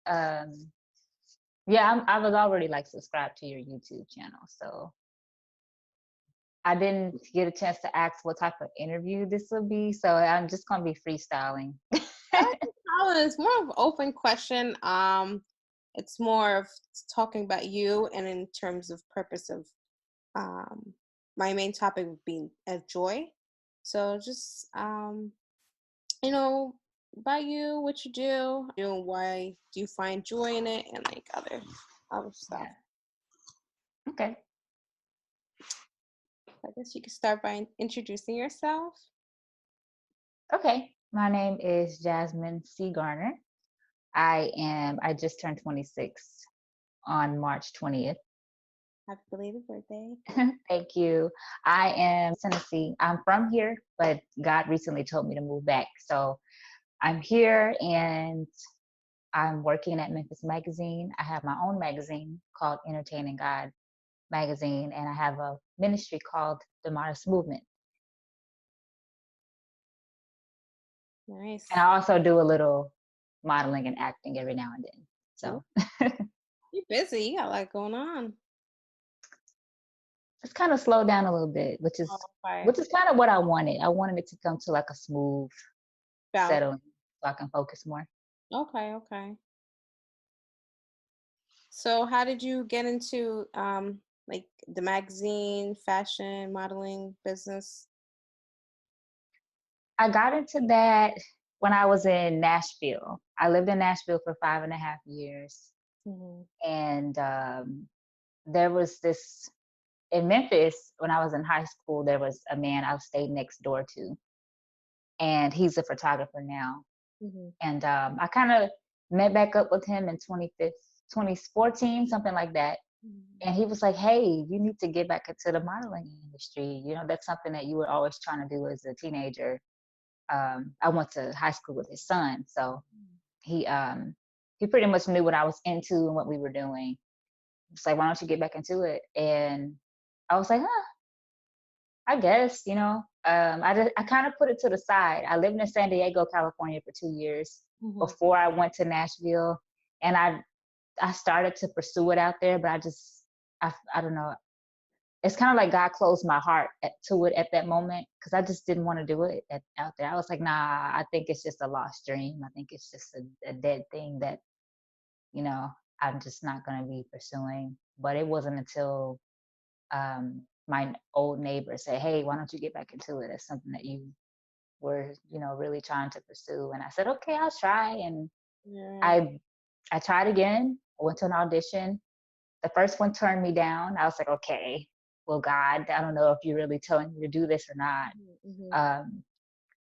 Um, yeah, I was already like subscribed to your YouTube channel, so I didn't get a chance to ask what type of interview this would be, so I'm just gonna be freestyling. It's more of an open question. It's more of talking about you, and in terms of purpose of um, my main topic would be joy. So just you know, about you, what you know, why do you find joy in it, and like other stuff. Yeah. Okay. I guess you could start by introducing yourself. Okay. My name is Jasmine C. Garner. I just turned 26 on March 20th. Happy belated birthday. Thank you. I am Tennessee. I'm from here, but God recently told me to move back. So I'm here and I'm working at Memphis Magazine. I have my own magazine called Entertaining God Magazine, and I have a ministry called the Modest Movement. And Nice. I also do a little modeling and acting every now and then. Ooh, So you busy. You got a lot going on. it's kind of slowed down a little bit, Oh, which okay. is kind of what I wanted. I wanted it to come to like a smooth Balance. settling so I can focus more. Okay, okay. So how did you get into like the magazine, fashion, modeling business? I got into that when I was in Nashville. I lived in Nashville for 5.5 years. Hmm. And there was this in Memphis when I was in high school, there was a man I stayed next door to, and he's a photographer now. Hmm. And I kind of met back up with him in 2014, something like that. And he was like, "Hey, you need to get back into the modeling industry. You know, that's something that you were always trying to do as a teenager." I went to high school with his son, so he um, he pretty much knew what I was into and what we were doing. It's like, "Why don't you get back into it?" And I was like, "Huh, I guess." I kind of put it to the side. I lived in San Diego, California, for 2 years Hmm. before I went to Nashville, and I started to pursue it out there, but I don't know. It's kind of like God closed my heart to it at that moment because I just didn't want to do it out there. I was like, nah, I think it's just a lost dream. I think it's just a dead thing that, you know, I'm just not going to be pursuing. But it wasn't until my old neighbor said, hey, why don't you get back into it? It's something that you were, really trying to pursue. And I said, okay, I'll try. And Yeah. I, I tried again. I went to an audition. The first one turned me down. I was like, okay, well, God, I don't know if you're really telling me to do this or not. Hmm. Um,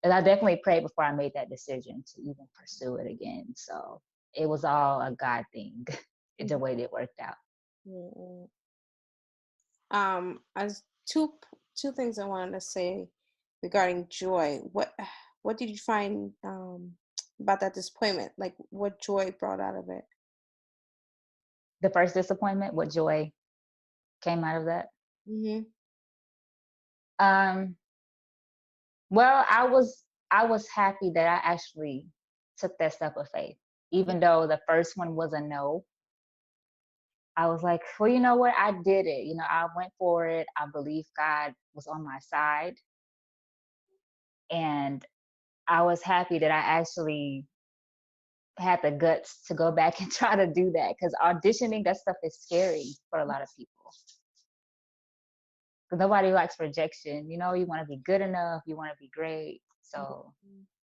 and I definitely prayed before I made that decision to even pursue it again. So it was all a God thing, the Hmm. way it worked out. Hmm. As two things I wanted to say regarding joy. What did you find about that disappointment? Like what joy brought out of it? The first disappointment, what joy came out of that? Hmm. Um, well, I was happy that I actually took that step of faith, even though the first one was a no. I was like, well, you know what? I did it. I went for it. I believe God was on my side. And I was happy that I actually had the guts to go back and try to do that because auditioning, that stuff is scary for a lot of people. Because nobody likes rejection. You want to be good enough, you want to be great. So,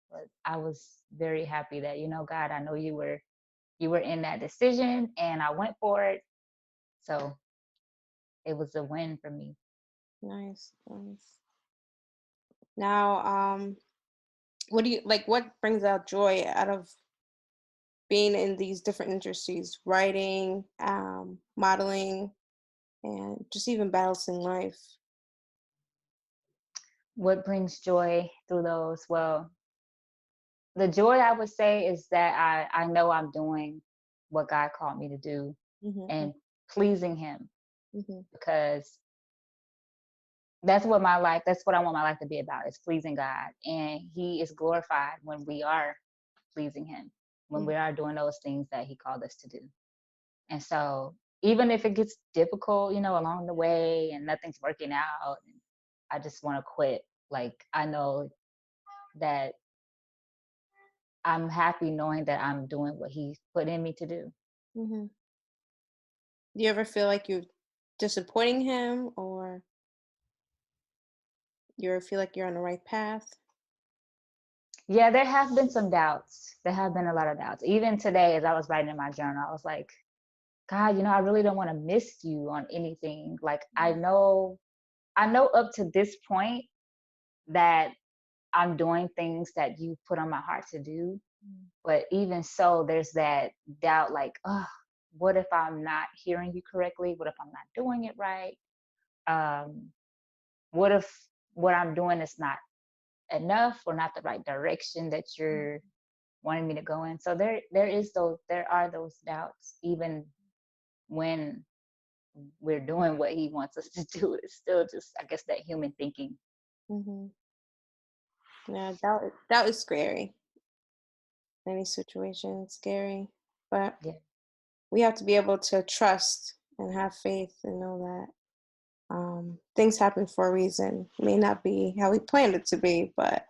but I was very happy that, God, I know you were in that decision and I went for it. So it was a win for me. Nice, nice. Now, what do you like? What brings out joy out of being in these different industries, writing, modeling, and just even balancing life? What brings joy through those? Well, the joy I would say is that I know I'm doing what God called me to do Hmm. and pleasing him Hmm. because that's what I want my life to be about, is pleasing God. And he is glorified when we are pleasing him, when Mm, we are doing those things that he called us to do. And so even if it gets difficult, along the way and nothing's working out, I just want to quit. Like, I know that I'm happy knowing that I'm doing what he put in me to do. mhm. Do you ever feel like you're disappointing him, or you ever feel like you're on the right path? Yeah, there have been some doubts. There have been a lot of doubts. Even today, as I was writing in my journal, I was like, God, I really don't want to miss you on anything. Like, I know up to this point that I'm doing things that you put on my heart to do. Mm, But even so, there's that doubt, like, oh, what if I'm not hearing you correctly? What if I'm not doing it right? Um, what if what I'm doing is not enough or not the right direction that mm, you're wanting me to go in? So there are those doubts, even when we're doing what he wants us to do. It's still just, I guess, that human thinking. mhm. Yeah, that is scary. Any situation, it's scary, but Yeah. we have to be able to trust and have faith and know that things happen for a reason. It may not be how we planned it to be, but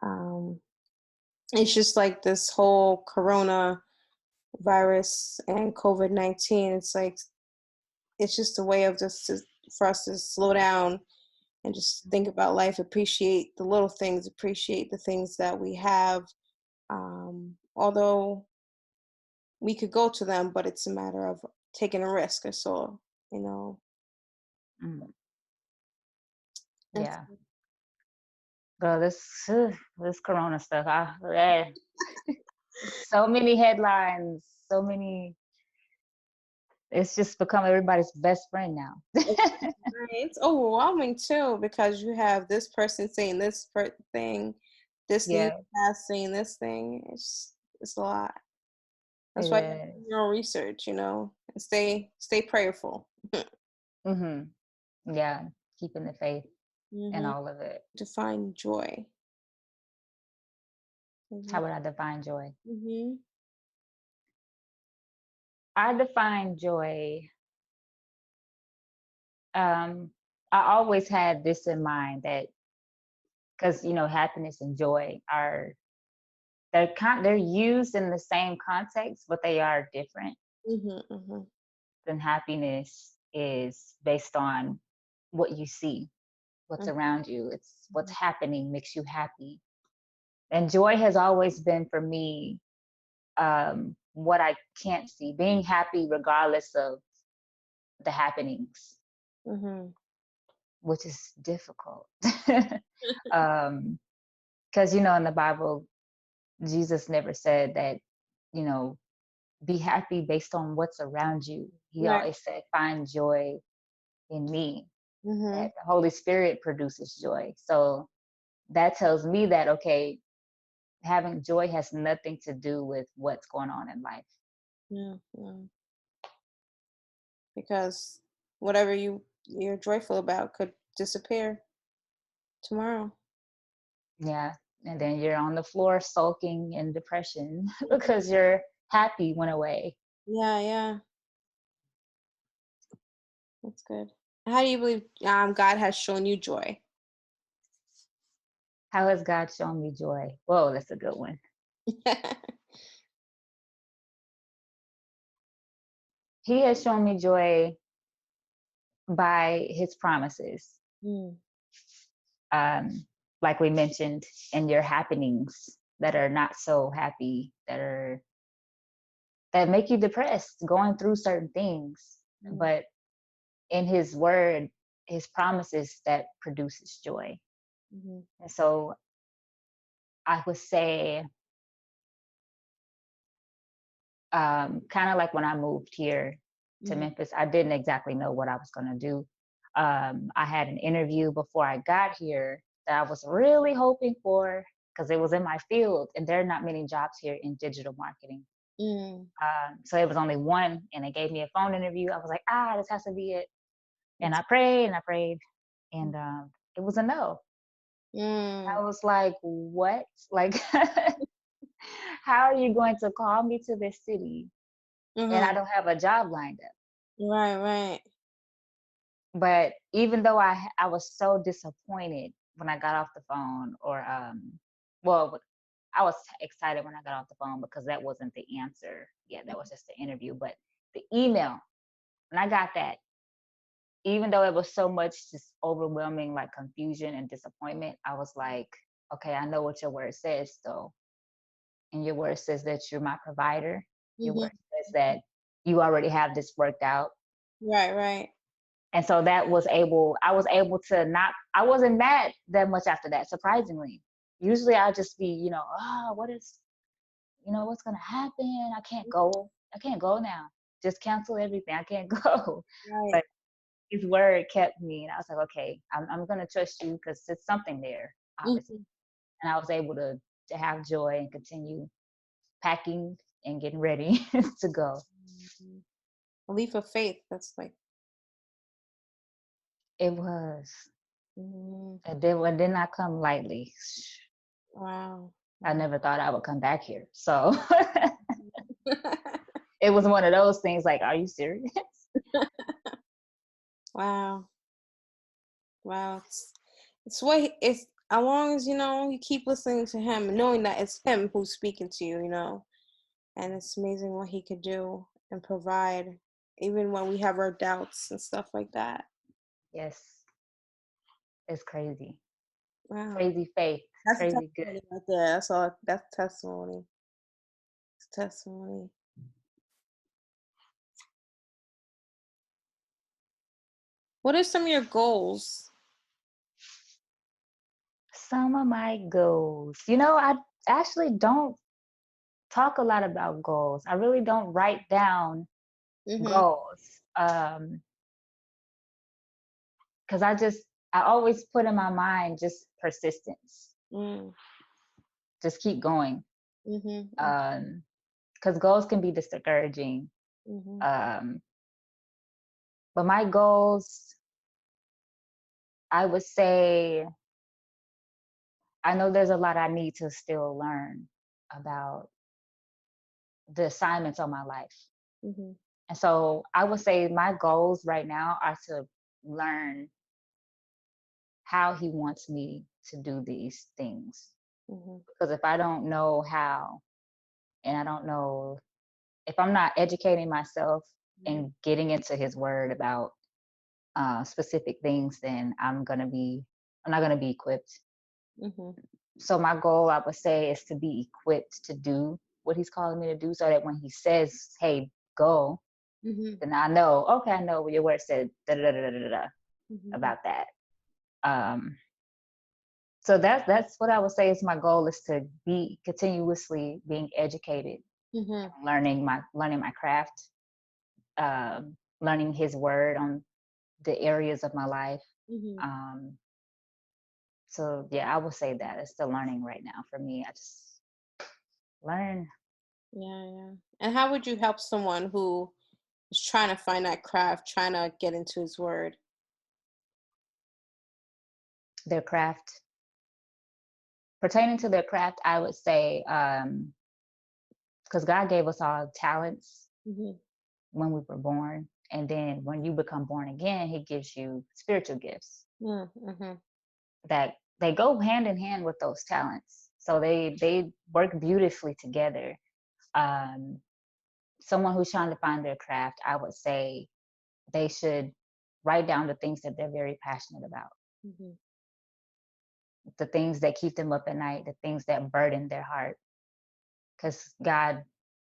um, it's just like this whole corona virus and COVID-19. It's like it's just a way of for us to slow down and just think about life, appreciate the little things, appreciate the things that we have. Although we could go to them, but it's a matter of taking a risk or so, you know. Mm, That's yeah. Girl, this corona stuff, so many headlines, so many. It's just become everybody's best friend now. right. It's overwhelming too because you have this person saying this thing, this news Yeah, cast saying this thing. It's a lot. it That's why you have to is. do your own research, and stay prayerful. Mm-hmm. Yeah, keeping the faith and Hmm. all of it. To find joy. Hmm. How would I define joy? Hmm. I define joy. Um, I always had this in mind, that because happiness and joy are they're used in the same context, but they are different. Hmm. Hmm. Than happiness is based on what you see, what's around you. It's what's happening makes you happy. And joy has always been for me, what I can't see, being happy regardless of the happenings, Hmm. which is difficult. um, because in the Bible, Jesus never said that, you know, be happy based on what's around you. He Right. always said, find joy in me, Hmm. that the Holy Spirit produces joy. So that tells me that, okay, having joy has nothing to do with what's going on in life. Yeah, yeah. Because whatever you're joyful about could disappear tomorrow. Yeah. And then you're on the floor sulking in depression because your happy went away. Yeah, yeah, that's good. How do you believe God has shown you joy? How has God shown me joy? Whoa, that's a good one. He has shown me joy by his promises. Mm, Um, like we mentioned, in your happenings that are not so happy, that make you depressed, going through certain things. mm, But in his word, his promises, that produces joy. mhm, And so I would say, kind of like when I moved here to mhm, Memphis, I didn't exactly know what I was going to do. I had an interview before I got here that I was really hoping for, because it was in my field, and there are not many jobs here in digital marketing. mm, So it was only one, and they gave me a phone interview. I was like, this has to be it. And that's I prayed and I prayed, and it was a no. Mm. I was like, what? Like, how are you going to call me to this city and I Mhm. don't have a job lined up? Right, right. But even though I was so disappointed when I got off the phone, or well, I was excited when I got off the phone because that wasn't the answer. Yeah, that was just the interview. But the email, when I got that, even though it was so much just overwhelming, like confusion and disappointment, I was like, okay, I know what your word says, though. And your word says that you're my provider. Your Mhm. word says that you already have this worked out. Right, right. And so I was able to not, I wasn't mad that much after that, surprisingly. Usually I'll just be, oh, what's going to happen? I can't go now. Just cancel everything. I can't go. Right. But his word kept me. And I was like, okay, I'm going to trust you because there's something there, obviously. Mhm. And I was able to have joy and continue packing and getting ready to go. Mhm. A leap of faith. That's like, It was. mhm. It did not come lightly. Wow. I Wow. never thought I would come back here. So it was one of those things like, are you serious? Wow. Wow. It's what it's as long as you keep listening to him and knowing that it's him who's speaking to you. And it's amazing what he could do and provide, even when we have our doubts and stuff like that. Yes, it's crazy. Wow. Crazy faith. That's a Crazy good. testimony right there. That's all. That's testimony. It's testimony. What are some of your goals? Some of my goals. I actually don't talk a lot about goals. I really don't write down Mhm. goals. Because I always put in my mind just persistence. Mm. Just keep going. Mhm. Mm. Because goals can be discouraging. Mhm. Um, but my goals, I would say, I know there's a lot I need to still learn about the assignments on my life. Mhm. And so I would say my goals right now are to learn how he wants me to do these things. Mhm. Because if I don't know how, and I don't know, if I'm not educating myself Mhm. and getting into his word about specific things, then I'm not gonna be equipped. Mhm. So my goal, I would say, is to be equipped to do what he's calling me to do, so that when he says, "Hey, go," Mhm. then I know, okay, I know what your word said da da da da da da Mhm. about that. Um, so that's what I would say is my goal, is to be continuously being educated, Mhm. learning my craft, learning his word on the areas of my life. Mhm. Um, so yeah, I would say that it's still learning right now for me. I just learn Yeah, yeah. And how would you help someone who is trying to find that craft, trying to get into his word? their craft. Pertaining to their craft, I would say, because God gave us all talents Mhm. when we were born. And then when you become born again, he gives you spiritual gifts Mm. Mhm. that they go hand in hand with those talents. So they work beautifully together. Um, Someone who's trying to find their craft, I would say they should write down the things that they're very passionate about, Mhm. the things that keep them up at night, the things that burden their heart. Because God,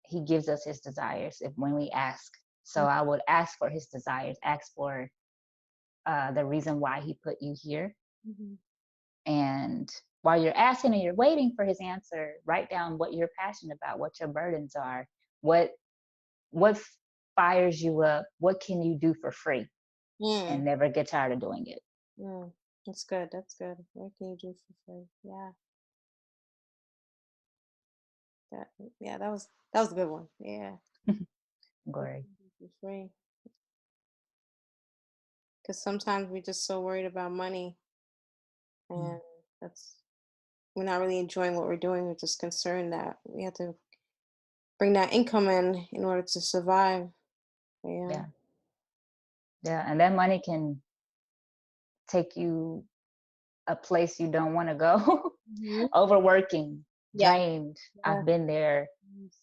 he gives us his desires when we ask. So I would ask for his desires, ask for the reason why he put you here. Mhm. And while you're asking and you're waiting for his answer, write down what you're passionate about, what your burdens are, what what fires you up, what can you do for free and Mm. never get tired of doing it. Mm. That's good. That's good. What can you do for free? Yeah. That. Yeah. That was a good one. Yeah. What Glory. can you do for free? Because sometimes we're just so worried about money, Mm. and that's we're not really enjoying what we're doing. We're just concerned that we have to bring that income in order to survive. But yeah. Yeah. Yeah. And that money can take you a place you don't want to go. Mhm. Overworking, Yeah. drained. Yeah. I've been there. Yes.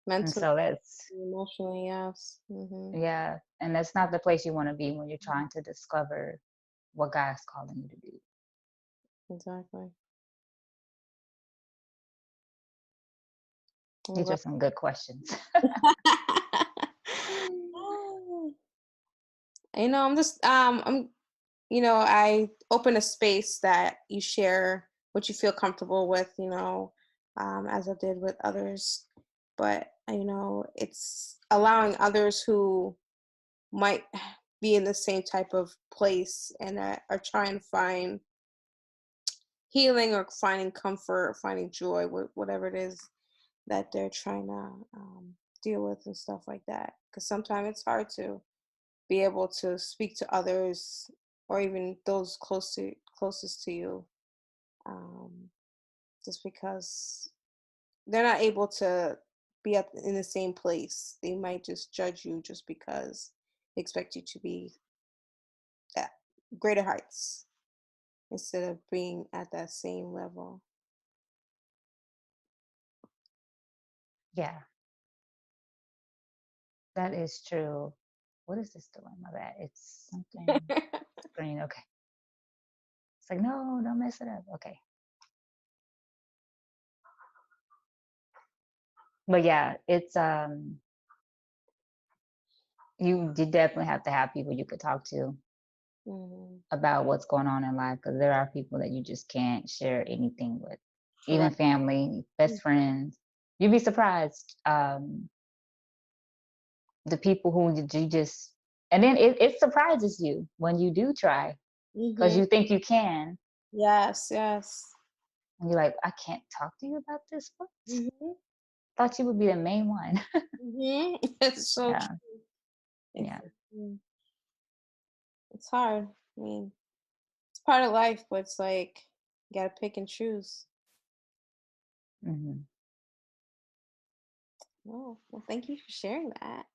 And Mentally, so that's, emotionally, yes. yeah. And that's not the place you want to be when you're trying to discover what God's calling you to do. Exactly. These are What some good questions. I'm just I open a space that you share what you feel comfortable with, as I did with others. But it's allowing others who might be in the same type of place and that are trying to find healing or finding comfort or finding joy with whatever it is that they're trying to deal with and stuff like that. Because sometimes it's hard to be able to speak to others or even those closest to you, um, just because they're not able to be in the same place. They might just judge you just because they expect you to be at greater heights instead of being at that same level. Yeah, that is true. What is this doing? My bad. It's something screen. Okay. It's like, no, don't mess it up. Okay. But yeah, it's you definitely have to have people you could talk to Mhm. about what's going on in life, because there are people that you just can't share anything with, Right. even family, best friends. You'd be surprised, the people who you just, and then it surprises you when you do try, because Mhm. you think you can, Yes, yes. and you're like, I can't talk to you about this. What? Mhm. Thought you would be the main one. Mhm. It's so Yeah, true. It's yeah. mm, it's hard. I mean, it's part of life, but it's like you gotta pick and choose. Hmm. Oh, well, thank you for sharing that.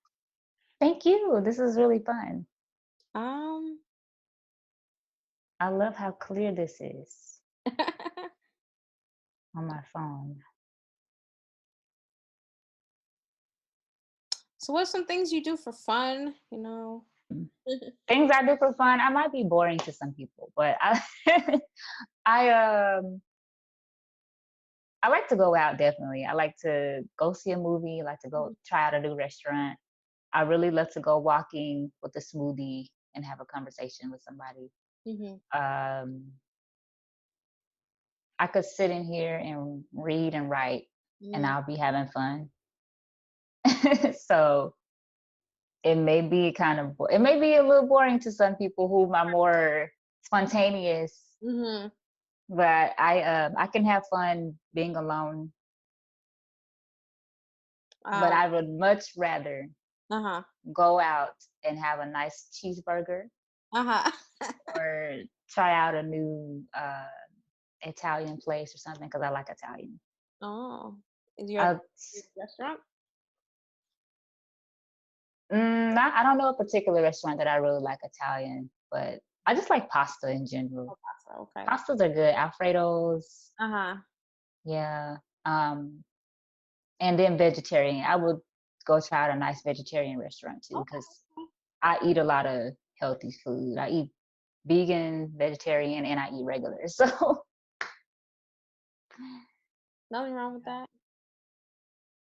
Thank you. This is really fun. Um, I love how clear this is on my phone. so what's some things you do for fun, Things I do for fun, I might be boring to some people, but I I I like to go out definitely. I like to go see a movie, like to go try out a new restaurant. I really love to go walking with a smoothie and have a conversation with somebody. Mhm. Um, I could sit in here and read and write, and Mm, I'll be having fun. So it may be it may be a little boring to some people who are more spontaneous, mhm. but I can have fun being alone. But Um, I would much rather uh-huh. go out and have a nice cheeseburger, Uh-huh. or try out a new Italian place or something, because I like Italian. Oh. Is your Uh, restaurant? I don't know a particular restaurant that I really like Italian, but I just like pasta in general. Oh, pasta. Okay. Pastas are good. Alfredos, Uh-huh. yeah. Um, and then vegetarian. I would go try out a nice vegetarian restaurant too, Okay. because I eat a lot of healthy food. I eat vegan, vegetarian, and I eat regular. So Nothing wrong with that.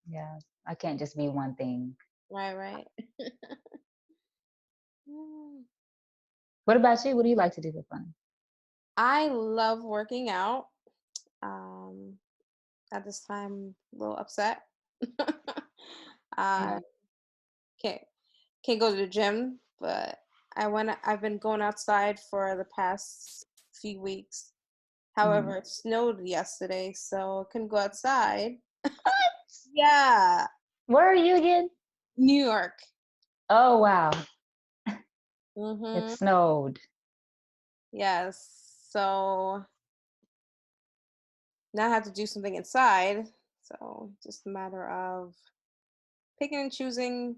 yeah, I can't just be one thing. Right, right. Mm. What about you? What do you like to do for fun? I love working out. Um, at this time, a little upset. I Yeah. can't can't go to the gym, but I've been going outside for the past few weeks. Mhm. However, it snowed yesterday, so I couldn't go outside. What? Yeah, Where are you again? New York. Oh wow. It Mm-hmm. snowed. Yes. So now I have to do something inside. So just a matter of picking and choosing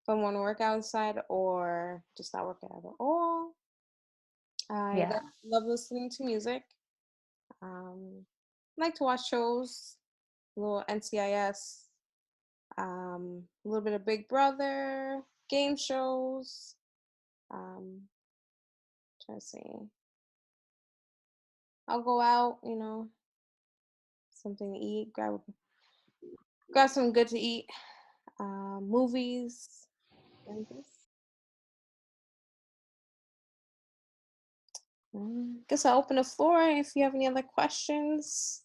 if I want to work outside or just not work out at all. Yeah. Love listening to music. Um, I like to watch shows, a little NCIS, a little bit of Big Brother, game shows. Trying to see. I'll go out, something to eat, grab something good to eat. Movies, and just guess I'll open the floor if you have any other questions.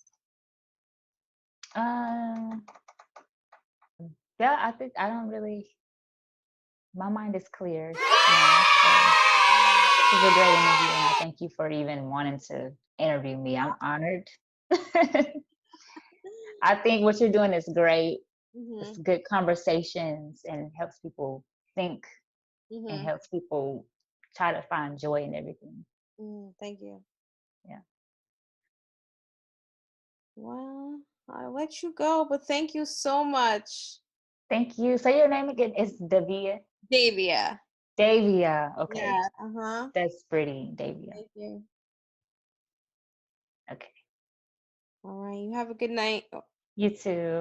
Um, yeah, I think I don't really. My mind is clear now. So this is a great interview, and I thank you for even wanting to interview me. I'm honored. I think what you're doing is great. It's Mhm. good conversations and helps people think and Mhm. helps people try to find joy in everything. Thank you. Yeah. Well, I'll let you go, but thank you so much, Thank you. Say your name again. It's Davia. Davia. Davia. Okay. Yeah. Uh huh. That's pretty, Davia. Thank you. Okay. All right. You have a good night. You too.